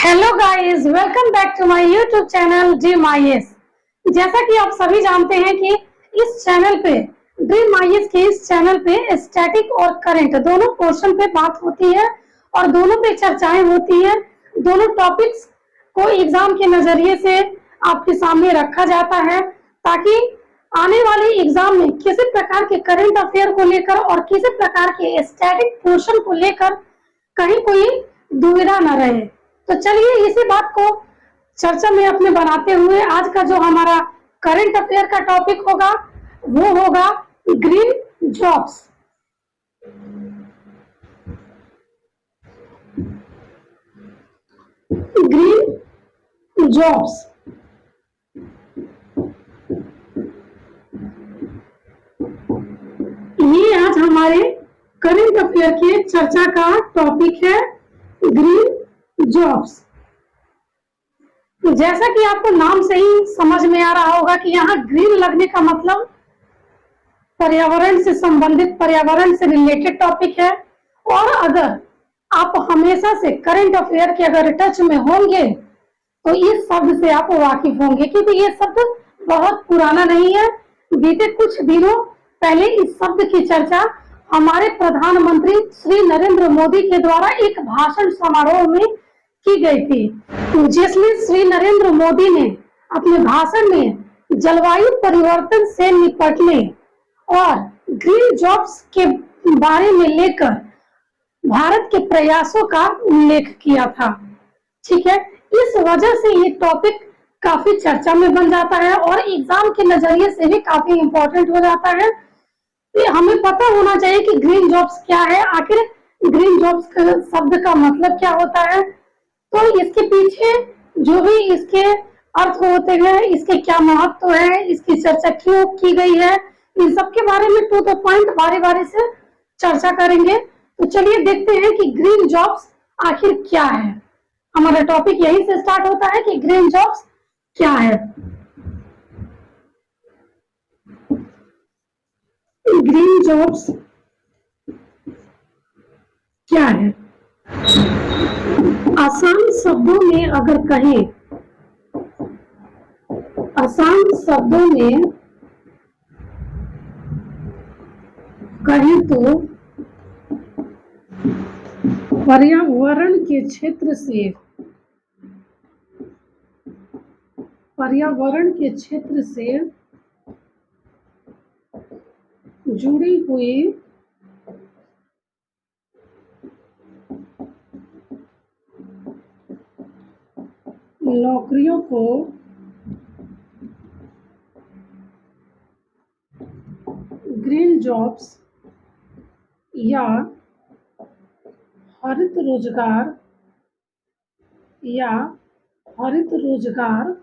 Hello guys, welcome back to my YouTube channel dream IAS. जैसा कि आप सभी जानते हैं कि इस चैनल पे ड्रीम आईएएस के इस चैनल पे स्टैटिक और करंट दोनों पोर्शन पे बात होती है और दोनों पे चर्चाएं होती है। दोनों टॉपिक्स को एग्जाम के नजरिए से आपके सामने रखा जाता है ताकि आने वाले एग्जाम में किसी प्रकार के करंट अफेयर को लेकर और किसी प्रकार के स्टैटिक पोर्शन को लेकर कहीं कोई दुविधा न रहे। तो चलिए इसी बात को चर्चा में अपने बनाते हुए आज का जो हमारा करंट अफेयर का टॉपिक होगा वो होगा ग्रीन जॉब्स। ग्रीन जॉब्स ये आज हमारे करंट अफेयर के चर्चा का टॉपिक है, ग्रीन जॉब्स। जैसा कि आपको नाम से ही समझ में आ रहा होगा कि यहाँ ग्रीन लगने का मतलब पर्यावरण से संबंधित, पर्यावरण से रिलेटेड टॉपिक है। और अगर आप हमेशा से करंट अफेयर के अगर टच में होंगे तो इस शब्द से आप वाकिफ होंगे, क्योंकि ये शब्द बहुत पुराना नहीं है। बीते कुछ दिनों पहले इस शब्द की चर्चा हमारे प्रधानमंत्री श्री नरेंद्र मोदी के द्वारा एक भाषण समारोह में की गई थी, जिसमें श्री नरेंद्र मोदी ने अपने भाषण में जलवायु परिवर्तन से निपटने और ग्रीन जॉब्स के बारे में लेकर भारत के प्रयासों का उल्लेख किया था। ठीक है, इस वजह से ये टॉपिक काफी चर्चा में बन जाता है और एग्जाम के नजरिए से भी काफी इम्पोर्टेंट हो जाता है। तो हमें पता होना चाहिए कि ग्रीन जॉब्स क्या है, आखिर ग्रीन जॉब्स का शब्द का मतलब क्या होता है, तो इसके पीछे जो भी इसके अर्थ होते हैं, इसके क्या महत्व है, इसकी चर्चा क्यों की गई है, इन सब के बारे में टू द पॉइंट बारी बारी से चर्चा करेंगे। तो चलिए देखते हैं कि ग्रीन जॉब्स आखिर क्या है। हमारा टॉपिक यहीं से स्टार्ट होता है कि ग्रीन जॉब्स क्या है। ग्रीन जॉब्स क्या है? आसान शब्दों में अगर कहें, आसान शब्दों में कहें तो पर्यावरण के क्षेत्र से, पर्यावरण के क्षेत्र से जुड़ी हुई नौकरियों को ग्रीन जॉब्स या हरित रोजगार या हरित रोजगार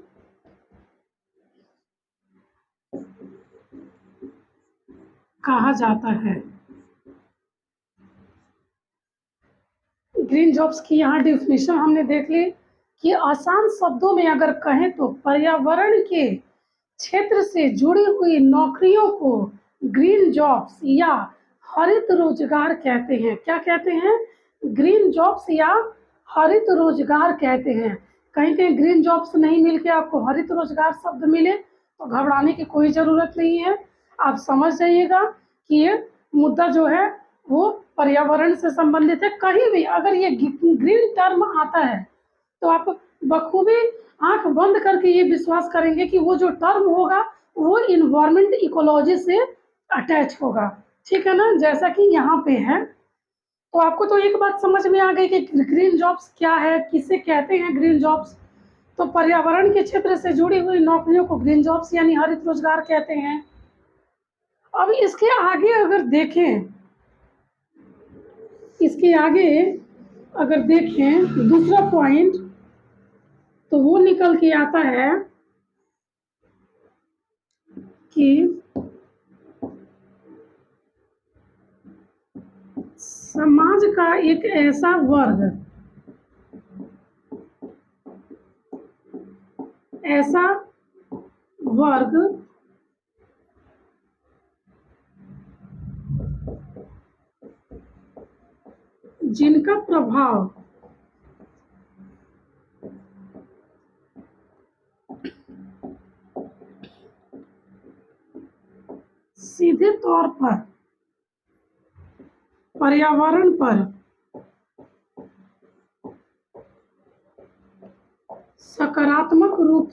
कहा जाता है। ग्रीन जॉब्स की यहाँ डिफिनेशन हमने देख ली कि आसान शब्दों में अगर कहें तो पर्यावरण के क्षेत्र से जुड़ी हुई नौकरियों को ग्रीन जॉब्स या हरित रोजगार कहते हैं। क्या कहते हैं? ग्रीन जॉब्स या हरित रोजगार कहते हैं। कहीं कहीं ग्रीन जॉब्स नहीं मिलके आपको हरित रोजगार शब्द मिले तो घबराने की कोई ज़रूरत नहीं है। आप समझ जाइएगा कि ये मुद्दा जो है वो पर्यावरण से संबंधित है। कहीं भी अगर ये ग्रीन टर्म आता है तो आप बखूबी आंख बंद करके ये विश्वास करेंगे कि वो जो टर्म होगा वो इन्वायरमेंट इकोलॉजी से अटैच होगा। ठीक है ना, जैसा कि यहाँ पे है। तो आपको तो एक बात समझ में आ गई कि ग्रीन जॉब्स क्या है, किसे कहते हैं ग्रीन जॉब्स। तो पर्यावरण के क्षेत्र से जुड़ी हुई नौकरियों को ग्रीन जॉब्स यानी हरित रोजगार कहते हैं। अब इसके आगे अगर देखें, इसके आगे अगर देखें दूसरा पॉइंट तो वो निकल के आता है कि समाज का एक ऐसा वर्ग, ऐसा वर्ग जिनका प्रभाव तौर पर पर्यावरण पर सकारात्मक रूप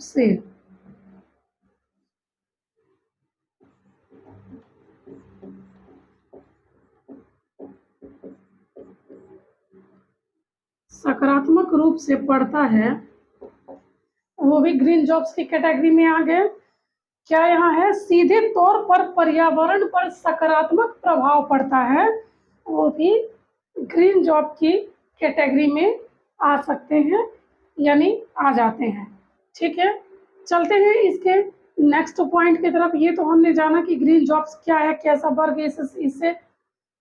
से पड़ता है, वो भी ग्रीन जॉब्स की कैटेगरी में आ गए। क्या यहाँ है, सीधे तौर पर पर्यावरण पर सकारात्मक प्रभाव पड़ता है, वो भी ग्रीन जॉब की कैटेगरी में आ सकते हैं, यानी आ जाते हैं। ठीक है, चलते हैं इसके नेक्स्ट पॉइंट की तरफ। ये तो हमने जाना कि ग्रीन जॉब्स क्या है, कैसा वर्ग इससे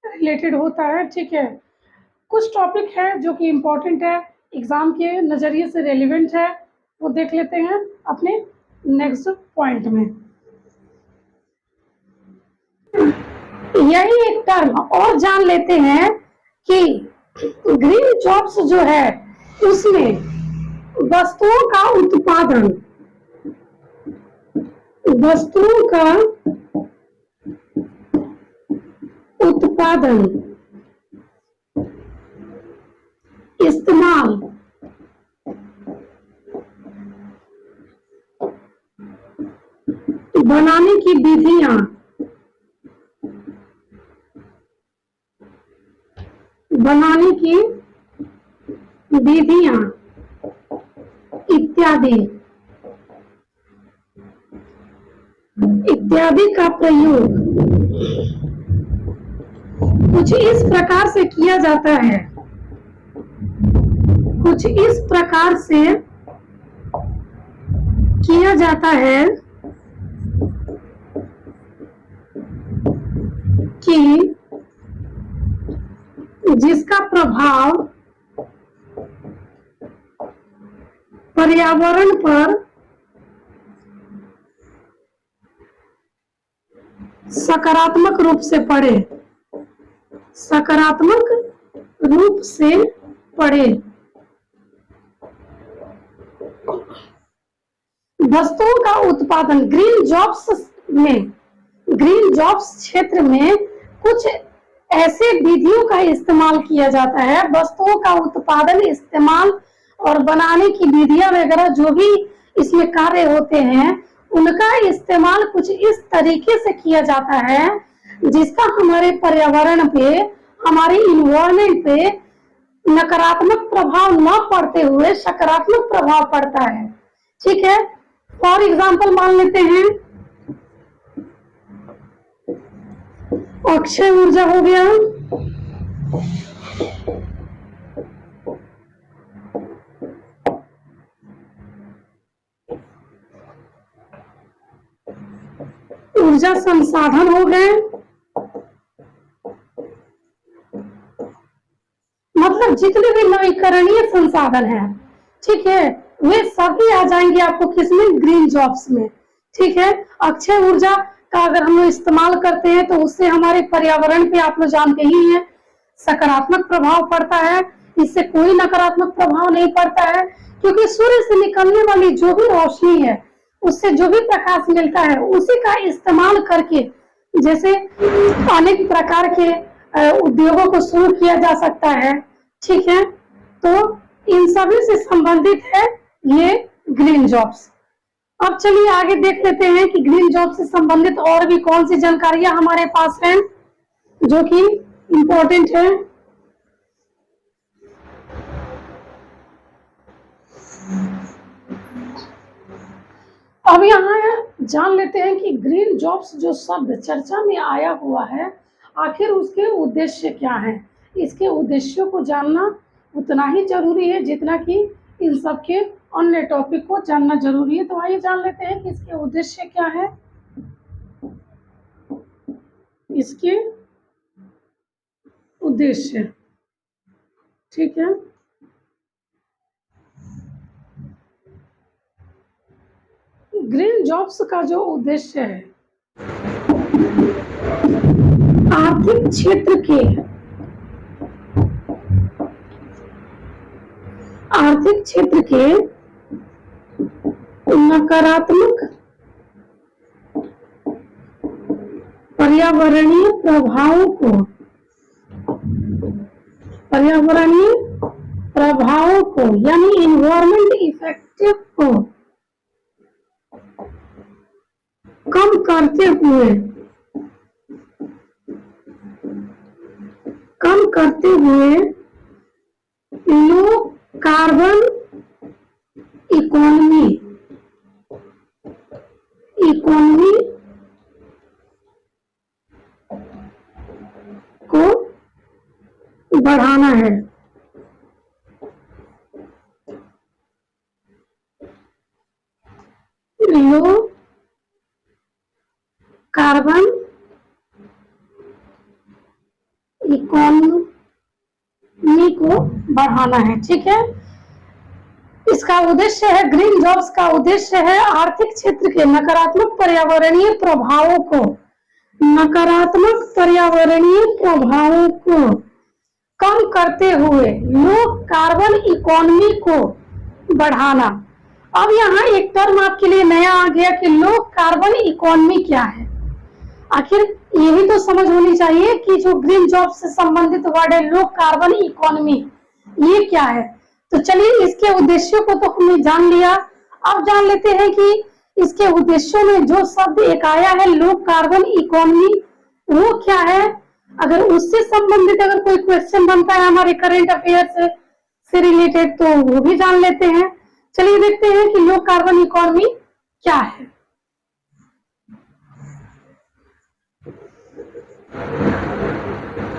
रिलेटेड होता है। ठीक है, कुछ टॉपिक है जो कि इम्पोर्टेंट है, एग्जाम के नज़रिए से रेलिवेंट है, वो देख लेते हैं अपने नेक्स्ट पॉइंट में। यही एक टर्म और जान लेते हैं कि ग्रीन जॉब्स जो है उसमें वस्तुओं का उत्पादन इस्तेमाल बनाने की विधियां इत्यादि का प्रयोग कुछ इस प्रकार से किया जाता है कि जिसका प्रभाव पर्यावरण पर सकारात्मक रूप से पड़े। वस्तुओं का उत्पादन ग्रीन जॉब्स क्षेत्र में कुछ ऐसे विधियों का इस्तेमाल किया जाता है, वस्तुओं का उत्पादन, इस्तेमाल और बनाने की विधियां वगैरह जो भी इसमें कार्य होते हैं, उनका इस्तेमाल कुछ इस तरीके से किया जाता है जिसका हमारे पर्यावरण पे, हमारे इन्वायरमेंट पे नकारात्मक प्रभाव न पड़ते हुए सकारात्मक प्रभाव पड़ता है। ठीक है, फॉर एग्जाम्पल मान लेते हैं अक्षय ऊर्जा हो गया, ऊर्जा संसाधन हो गए, मतलब जितने भी नवीकरणीय संसाधन हैं, ठीक है, वे सभी आ जाएंगे आपको किसमें, ग्रीन जॉब्स में। ठीक है, अक्षय ऊर्जा का अगर हम लोग इस्तेमाल करते हैं तो उससे हमारे पर्यावरण पे आप लोग जानते ही हैं सकारात्मक प्रभाव पड़ता है, इससे कोई नकारात्मक प्रभाव नहीं पड़ता है, क्योंकि सूर्य से निकलने वाली जो भी रोशनी है, उससे जो भी प्रकाश मिलता है, उसी का इस्तेमाल करके जैसे अनेक प्रकार के उद्योगों को शुरू किया जा सकता है। ठीक है, तो इन सभी से संबंधित है ये ग्रीन जॉब्स। अब चलिए आगे देख लेते हैं कि ग्रीन जॉब से संबंधित और भी कौन सी जानकारियां हमारे पास हैं जो कि इम्पोर्टेंट है। अब यहाँ जान लेते हैं कि ग्रीन जॉब्स जो शब्द चर्चा में आया हुआ है, आखिर उसके उद्देश्य क्या है। इसके उद्देश्यों को जानना उतना ही जरूरी है जितना कि इन सब के अन्य टॉपिक को जानना जरूरी है। तो आइए जान लेते हैं कि इसके उद्देश्य क्या है। इसके उद्देश्य, ठीक है, ग्रीन जॉब्स का जो उद्देश्य है आर्थिक क्षेत्र के नकारात्मक पर्यावरणीय प्रभावों को, पर्यावरणीय प्रभावों को यानी इन्वायरमेंट इफेक्टिव को कम करते हुए लो कार्बन इकोनॉमी को बढ़ाना है। लो कार्बन इकोनॉमी को बढ़ाना है। ठीक है, इसका उद्देश्य है, ग्रीन जॉब्स का उद्देश्य है आर्थिक क्षेत्र के नकारात्मक पर्यावरणीय प्रभावों को कम करते हुए लो कार्बन इकोनॉमी को बढ़ाना। अब यहाँ एक टर्म आपके लिए नया आ गया कि लो कार्बन इकोनॉमी क्या है। आखिर ये भी तो समझ होनी चाहिए कि जो ग्रीन जॉब से संबंधित वर्ड है लो कार्बन इकोनॉमी, ये क्या है। तो चलिए इसके उद्देश्यों को तो हमने जान लिया, अब जान लेते हैं कि इसके उद्देश्यों में जो शब्द एक आया है लो कार्बन इकोनॉमी, वो क्या है। अगर उससे संबंधित अगर कोई क्वेश्चन बनता है हमारे करंट अफेयर से रिलेटेड तो वो भी जान लेते हैं। चलिए देखते हैं कि लो कार्बन इकोनॉमी क्या है।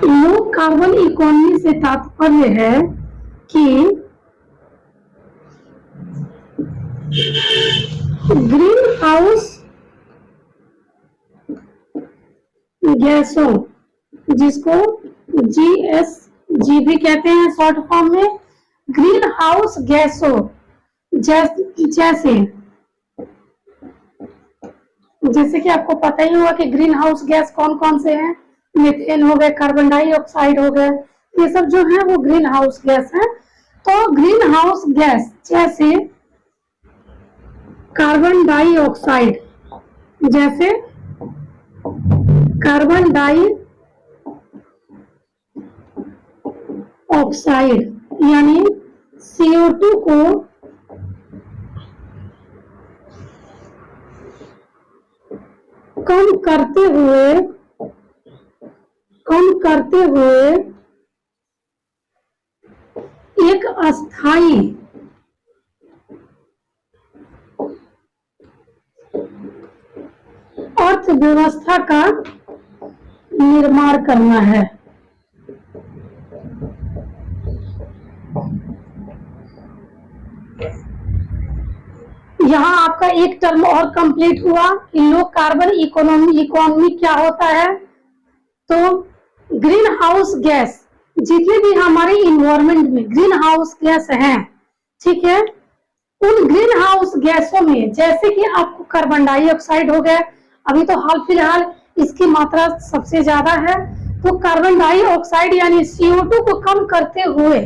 लो कार्बन इकोनॉमी से तात्पर्य है कि ग्रीन हाउस गैसों, जिसको GHG भी कहते हैं शॉर्ट फॉर्म में, ग्रीन हाउस गैसों जैसे कि आपको पता ही होगा कि ग्रीन हाउस गैस कौन कौन से हैं। मीथेन हो गए, कार्बन डाइऑक्साइड हो गए, ये सब जो है वो ग्रीन हाउस गैस है। तो ग्रीन हाउस गैस जैसे कार्बन डाइऑक्साइड, जैसे कार्बन डाइऑक्साइड यानी CO2 को कम करते हुए एक अस्थायी अर्थव्यवस्था का निर्माण करना है। यहाँ आपका एक टर्म और कंप्लीट हुआ कि लो कार्बन इकोनॉमी क्या होता है। तो ग्रीन हाउस गैस, जितने भी हमारे इन्वायरमेंट में ग्रीन हाउस गैस हैं, ठीक है, उन ग्रीन हाउस गैसों में जैसे कि आपको कार्बन डाइऑक्साइड हो गया, अभी तो हाल फिलहाल इसकी मात्रा सबसे ज्यादा है। तो कार्बन डाइऑक्साइड यानी CO2 को कम करते हुए,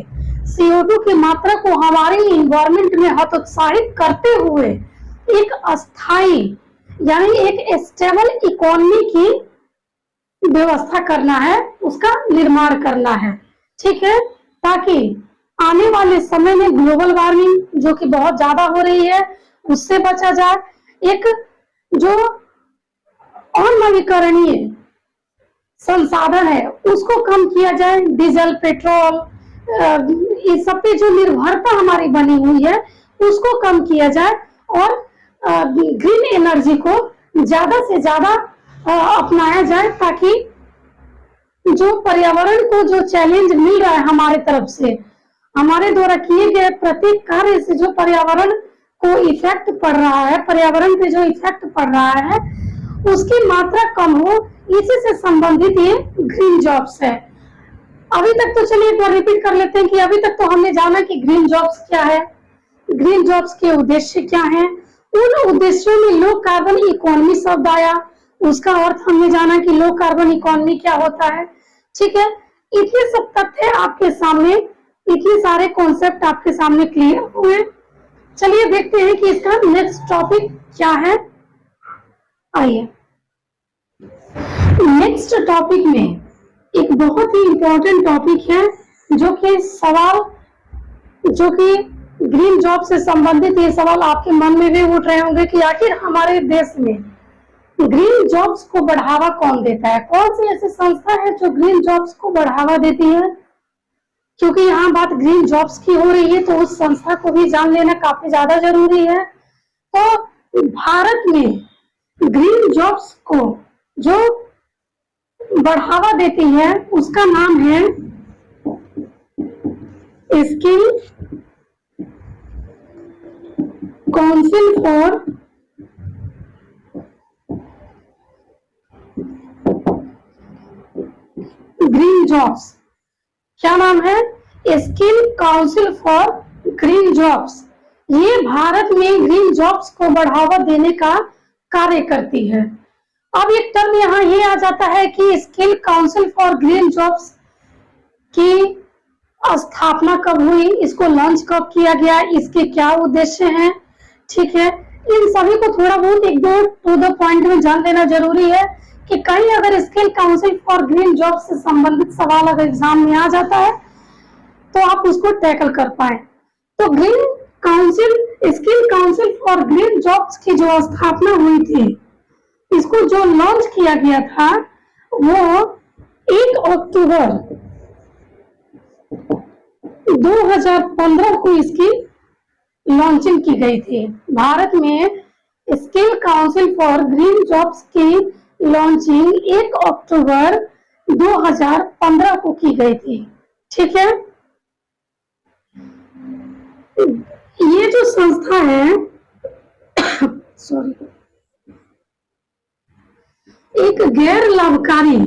CO2 की मात्रा को हमारे इन्वायरमेंट में हतोत्साहित करते हुए एक अस्थायी यानी एक स्टेबल इकोनॉमी की व्यवस्था करना है, उसका निर्माण करना है। ठीक है, ताकि आने वाले समय में ग्लोबल वार्मिंग जो कि बहुत ज्यादा हो रही है उससे बचा जाए। एक जो अनवीकरणीय संसाधन है उसको कम किया जाए, डीजल पेट्रोल इस सब पे जो निर्भरता हमारी बनी हुई है उसको कम किया जाए और ग्रीन एनर्जी को ज्यादा से ज्यादा अपनाया जाए, ताकि जो पर्यावरण को जो चैलेंज मिल रहा है हमारे तरफ से, हमारे द्वारा किए गए प्रत्येक कार्य से जो पर्यावरण को इफेक्ट पड़ रहा है, पर्यावरण पे जो इफेक्ट पड़ रहा है उसकी मात्रा कम हो, इसी से संबंधित ये ग्रीन जॉब्स है। अभी तक तो चलिए एक बार रिपीट कर लेते हैं कि अभी तक तो हमने जाना कि ग्रीन जॉब्स क्या है, ग्रीन जॉब्स के उद्देश्य क्या हैं। उन उद्देश्यों में लो कार्बन इकोनॉमी शब्द आया, उसका अर्थ हमने जाना कि लो कार्बन इकोनॉमी क्या होता है। ठीक है, इतने सब तथ्य आपके सामने, इतने सारे कॉन्सेप्ट आपके सामने क्लियर हुए। चलिए देखते हैं कि इसका नेक्स्ट टॉपिक क्या है। आइए, नेक्स्ट टॉपिक में एक बहुत ही इंपॉर्टेंट टॉपिक है, जो कि सवाल जो कि ग्रीन जॉब से संबंधित ये सवाल आपके मन में भी उठ रहे होंगे कि आखिर हमारे देश में ग्रीन जॉब्स को बढ़ावा कौन देता है, कौन सी ऐसी संस्था है जो ग्रीन जॉब्स को बढ़ावा देती है। क्योंकि यहाँ बात ग्रीन जॉब्स की हो रही है तो उस संस्था को भी जान लेना काफी ज्यादा जरूरी है। तो भारत में ग्रीन जॉब्स को जो बढ़ावा देती है उसका नाम है skill council for green jobs. क्या नाम है? Skill council for green jobs. ये भारत में ग्रीन जॉब्स को बढ़ावा देने का कार्य करती है। अब एक टर्म यहाँ ये आ जाता है कि skill council for green jobs की स्थापना कब हुई, इसको लॉन्च कब किया गया, इसके क्या उद्देश्य हैं, ठीक है। इन सभी को थोड़ा बहुत एक दो टू द पॉइंट में जान लेना जरूरी है कि कहीं अगर skill council for green jobs से संबंधित सवाल अगर एग्जाम में आ जाता है तो आप उसको टैकल कर पाए। तो green council skill council for green jobs की जो स्थापना हुई थी, इसको जो लॉन्च किया गया था वो 1 अक्टूबर 2015 को इसकी लॉन्चिंग की गई थी। भारत में skill council for green jobs की लॉन्चिंग 1 अक्टूबर 2015 को की गई थी, ठीक है। ये जो संस्था है सॉरी एक गैर लाभकारी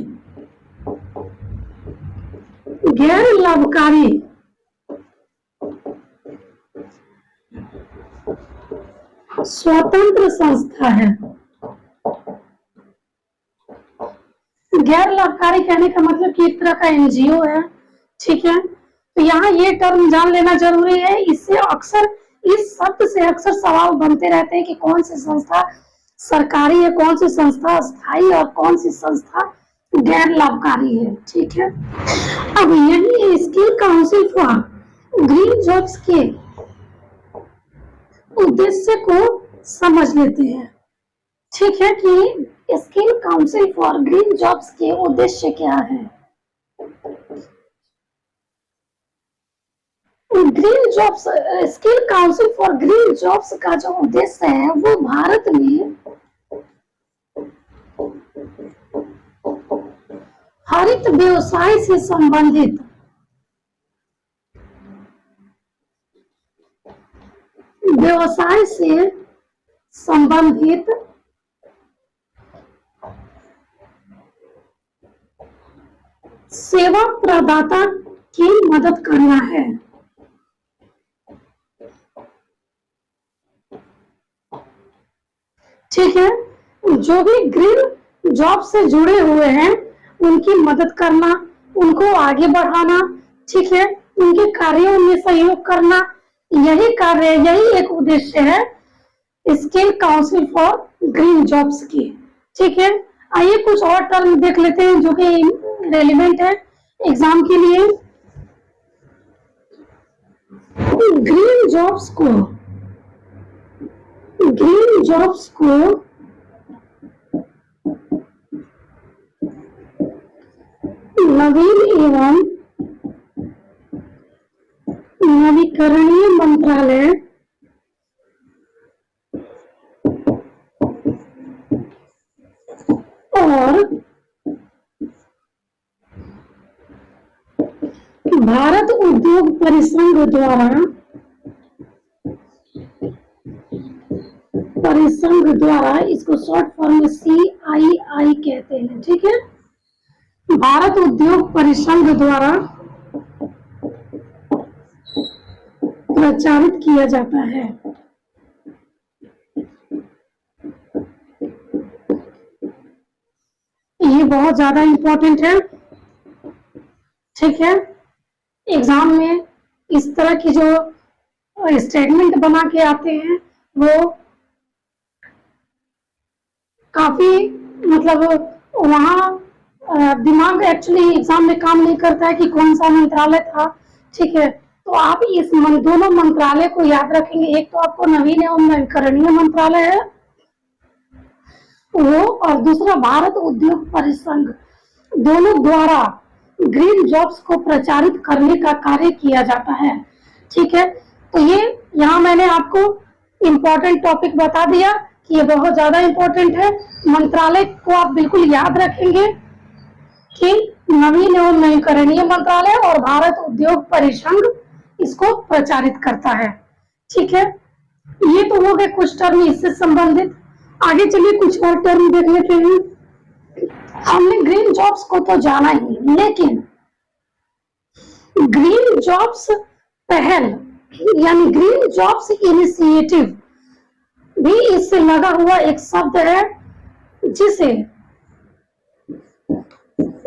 स्वतंत्र संस्था है। गैर लाभकारी कहने का मतलब कि एक तरह का एनजीओ है, ठीक है। तो यहाँ ये टर्म जान लेना जरूरी है। इससे अक्सर इस शब्द से अक्सर सवाल बनते रहते हैं कि कौन सी संस्था सरकारी है, कौन सी संस्था स्थायी और कौन सी संस्था गैर लाभकारी है, ठीक है। अब यही skill council for green jobs के उद्देश्य को समझ लेते हैं, ठीक है, कि skill council for green jobs के उद्देश्य क्या है। Green jobs skill council for green jobs का जो उद्देश्य है वो भारत में हरित व्यवसाय से संबंधित सेवा प्रदाता की मदद करना है। ठीक है, जो भी ग्रीन जॉब से जुड़े हुए हैं उनकी मदद करना, उनको आगे बढ़ाना, ठीक है, उनके कार्यों में सहयोग करना, यही कार्य, यही एक उद्देश्य है skill council for green jobs की। ठीक है, आइए कुछ और टर्म देख लेते हैं जो कि रेलिवेंट है एग्जाम के लिए। ग्रीन जॉब्स को नवीन एवं नवीकरणीय मंत्रालय और भारत उद्योग परिसंघ द्वारा इसको शॉर्ट फॉर्म में CII कहते हैं। ठीक है, भारत उद्योग परिसंघ द्वारा प्रचारित किया जाता है। ये बहुत ज्यादा इंपॉर्टेंट है। ठीक है, एग्जाम में इस तरह की जो स्टेटमेंट बना के आते हैं वो काफी मतलब वहाँ दिमाग एक्चुअली एग्जाम में काम नहीं करता है कि कौन सा मंत्रालय था, ठीक है। तो आप इस दोनों मंत्रालय को याद रखेंगे। एक तो आपको नवीन एवं नवीकरणीय मंत्रालय है वो, और दूसरा भारत उद्योग परिसंघ, दोनों द्वारा ग्रीन जॉब्स को प्रचारित करने का कार्य किया जाता है, ठीक है। तो ये यहाँ मैंने आपको इम्पोर्टेंट टॉपिक बता दिया कि ये बहुत ज्यादा इम्पोर्टेंट है। मंत्रालय को आप बिल्कुल याद रखेंगे कि नवीन एवं नवीकरणीय मंत्रालय और भारत उद्योग परिसंघ इसको प्रचारित करता है, ठीक है। ये तो हो गए कुछ टर्म इससे संबंधित। आगे चलिए कुछ और टर्म देख लेते हैं। हमने ग्रीन जॉब्स को तो जाना ही, लेकिन ग्रीन जॉब्स पहल यानी ग्रीन जॉब्स इनिशिएटिव भी इससे लगा हुआ एक शब्द है, जिसे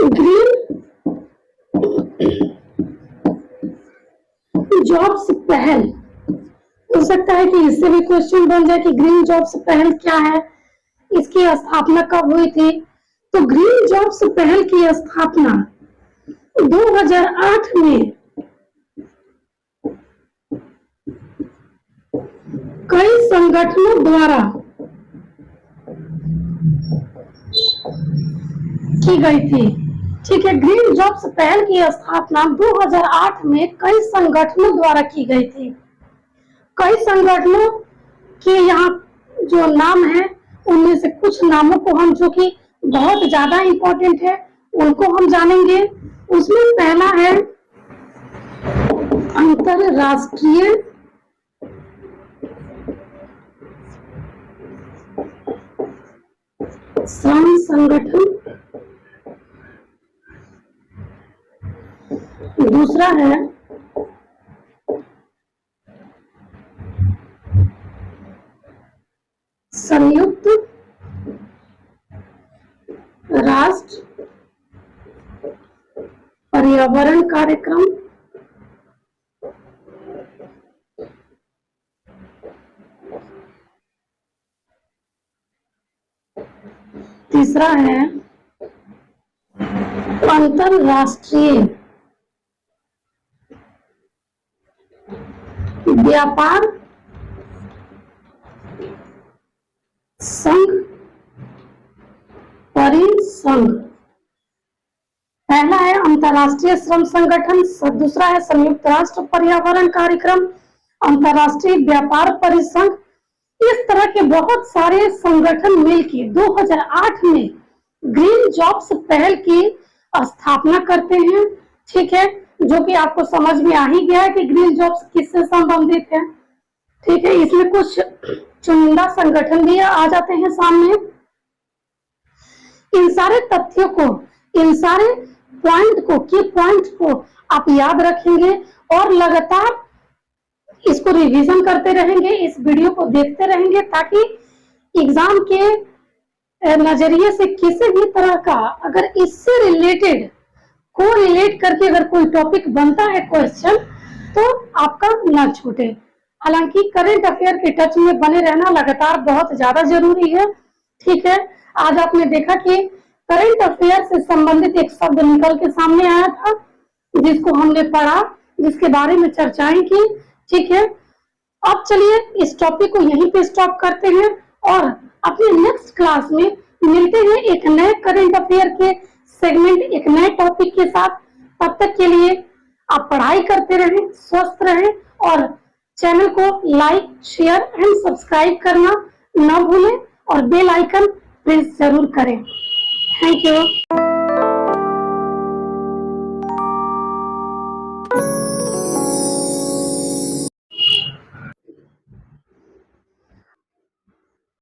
ग्रीन जॉब्स पहल, हो सकता है कि इससे भी क्वेश्चन बन जाए कि ग्रीन जॉब्स पहल क्या है, इसकी स्थापना कब हुई थी। तो ग्रीन जॉब्स पहल की स्थापना 2008 में कई संगठनों द्वारा की गई थी, ठीक है। ग्रीन जॉब्स पहल की स्थापना 2008 में कई संगठनों द्वारा की गई थी। कई संगठनों के यहाँ जो नाम है उनमें से कुछ नामों को हम, जो कि बहुत ज्यादा इंपॉर्टेंट है, उनको हम जानेंगे। उसमें पहला है अंतरराष्ट्रीय श्रम संगठन, दूसरा है संयुक्त राष्ट्र पर्यावरण कार्यक्रम, तीसरा है अंतरराष्ट्रीय व्यापार संघ परिसंघ। पहला है अंतरराष्ट्रीय श्रम संगठन, दूसरा है संयुक्त राष्ट्र पर्यावरण कार्यक्रम, अंतरराष्ट्रीय व्यापार परिसंघ। इस तरह के बहुत सारे संगठन मिलकर 2008 में ग्रीन जॉब्स पहल की स्थापना करते हैं, ठीक है। जो कि आपको समझ में आ ही गया है कि ग्रीन जॉब्स किससे संबंधित है, ठीक है। इसमें कुछ चुनिंदा संगठन भी आ जाते हैं सामने। इन सारे तथ्यों को, इन सारे पॉइंट को, की पॉइंट को आप याद रखेंगे और लगातार इसको रिवीजन करते रहेंगे, इस वीडियो को देखते रहेंगे, ताकि एग्जाम के नजरिए से किसी भी तरह का अगर इससे रिलेटेड को रिलेट करके अगर कोई टॉपिक बनता है क्वेश्चन, तो आपका ना छूटे। हालांकि करंट अफेयर के टच में बने रहना लगातार बहुत ज्यादा जरूरी है, ठीक है। आज आपने देखा कि करंट अफेयर से संबंधित एक शब्द निकल के सामने आया था, जिसको हमने पढ़ा, जिसके बारे में चर्चाएं की, ठीक है। अब चलिए इस टॉपिक को यहीं पे स्टॉप करते हैं और अपने नेक्स्ट क्लास में मिलते हैं एक नए करंट अफेयर के सेगमेंट, एक नए टॉपिक के साथ। तब तक के लिए आप पढ़ाई करते रहें, स्वस्थ रहें और चैनल को लाइक, शेयर एंड सब्सक्राइब करना ना भूलें और बेल आइकन प्रेस जरूर करें। Thank you.